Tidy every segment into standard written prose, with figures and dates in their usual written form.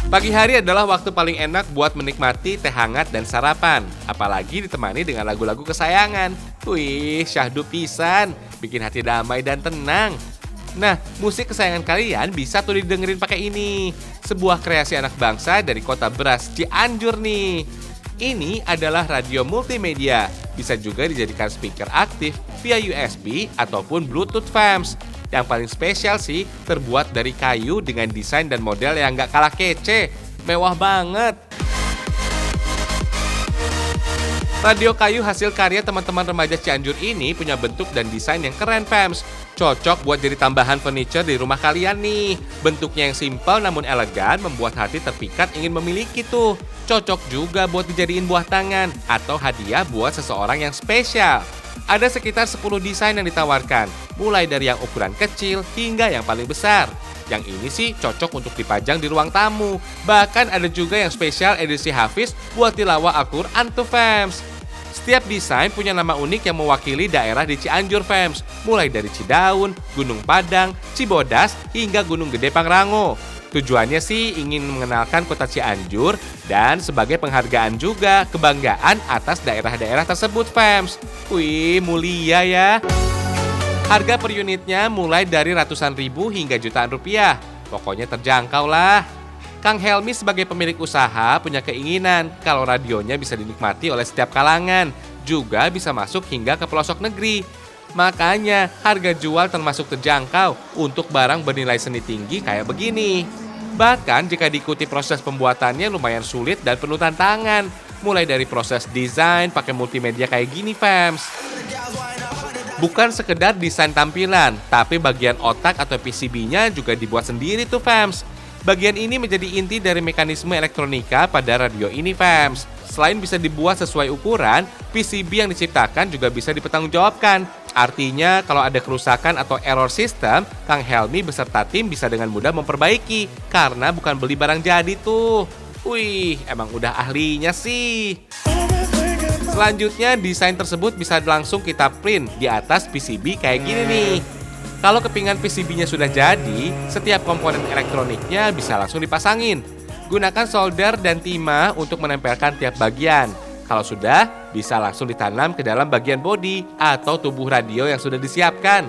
Pagi hari adalah waktu paling enak buat menikmati teh hangat dan sarapan. Apalagi ditemani dengan lagu-lagu kesayangan. Wih, syahdu pisan, bikin hati damai dan tenang. Nah, musik kesayangan kalian bisa tuh didengerin pakai ini. Sebuah kreasi anak bangsa dari kota beras Cianjur nih. Ini adalah radio multimedia. Bisa juga dijadikan speaker aktif via USB ataupun Bluetooth FEMS. Yang paling spesial sih, terbuat dari kayu dengan desain dan model yang nggak kalah kece. Mewah banget. Radio kayu hasil karya teman-teman remaja Cianjur ini punya bentuk dan desain yang keren, Fems. Cocok buat jadi tambahan furniture di rumah kalian nih. Bentuknya yang simpel namun elegan membuat hati terpikat ingin memiliki tuh. Cocok juga buat dijadiin buah tangan atau hadiah buat seseorang yang spesial. Ada sekitar 10 desain yang ditawarkan, mulai dari yang ukuran kecil hingga yang paling besar. Yang ini sih cocok untuk dipajang di ruang tamu. Bahkan ada juga yang spesial edisi Hafiz buat tilawah Al-Quran tuh, Fems. Setiap desain punya nama unik yang mewakili daerah di Cianjur, Fems. Mulai dari Cidaun, Gunung Padang, Cibodas, hingga Gunung Gede Pangrango. Tujuannya sih ingin mengenalkan kota Cianjur dan sebagai penghargaan juga kebanggaan atas daerah-daerah tersebut, Fems. Wih, mulia ya. Harga per unitnya mulai dari ratusan ribu hingga jutaan rupiah. Pokoknya terjangkau lah. Kang Helmi sebagai pemilik usaha punya keinginan kalau radionya bisa dinikmati oleh setiap kalangan, juga bisa masuk hingga ke pelosok negeri. Makanya harga jual termasuk terjangkau untuk barang bernilai seni tinggi kayak begini. Bahkan jika diikuti proses pembuatannya lumayan sulit dan penuh tantangan. Mulai dari proses desain pakai multimedia kayak gini, Fems. Bukan sekedar desain tampilan, tapi bagian otak atau PCB-nya juga dibuat sendiri tuh, Fems. Bagian ini menjadi inti dari mekanisme elektronika pada radio ini, Fems. Selain bisa dibuat sesuai ukuran, PCB yang diciptakan juga bisa dipertanggungjawabkan. Artinya kalau ada kerusakan atau error sistem, Kang Helmi beserta tim bisa dengan mudah memperbaiki. Karena bukan beli barang jadi tuh. Wih, emang udah ahlinya sih. Selanjutnya, desain tersebut bisa langsung kita print di atas PCB kayak gini nih. Kalau kepingan PCB-nya sudah jadi, setiap komponen elektroniknya bisa langsung dipasangin. Gunakan solder dan timah untuk menempelkan tiap bagian. Kalau sudah, bisa langsung ditanam ke dalam bagian bodi atau tubuh radio yang sudah disiapkan.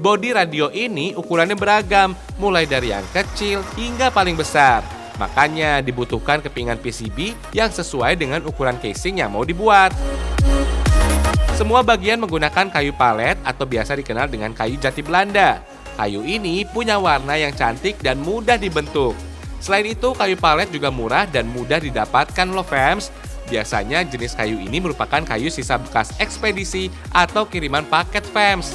Bodi radio ini ukurannya beragam, mulai dari yang kecil hingga paling besar. Makanya dibutuhkan kepingan PCB yang sesuai dengan ukuran casing yang mau dibuat. Semua bagian menggunakan kayu palet atau biasa dikenal dengan kayu jati Belanda. Kayu ini punya warna yang cantik dan mudah dibentuk. Selain itu, kayu palet juga murah dan mudah didapatkan loh, Fems. Biasanya jenis kayu ini merupakan kayu sisa bekas ekspedisi atau kiriman paket, Fems.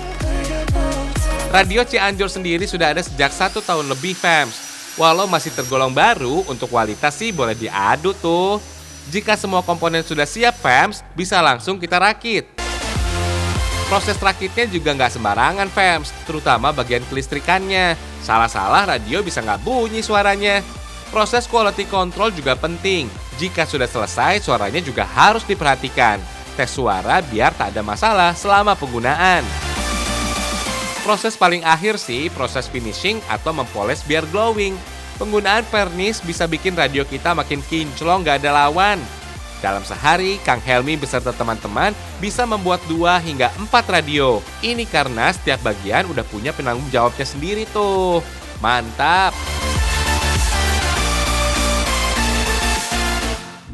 Radio Cianjur sendiri sudah ada sejak 1 tahun lebih, Fems. Walau masih tergolong baru, untuk kualitas sih boleh diadu tuh. Jika semua komponen sudah siap, Fems, bisa langsung kita rakit. Proses rakitnya juga nggak sembarangan, Fems, terutama bagian kelistrikannya. Salah-salah radio bisa nggak bunyi suaranya. Proses quality control juga penting. Jika sudah selesai, suaranya juga harus diperhatikan. Tes suara biar tak ada masalah selama penggunaan. Proses paling akhir sih proses finishing atau mempoles biar glowing. Penggunaan vernis bisa bikin radio kita makin kinclong gak ada lawan. Dalam sehari, Kang Helmi beserta teman-teman bisa membuat 2 hingga 4 radio. Ini karena setiap bagian udah punya penanggung jawabnya sendiri tuh. Mantap!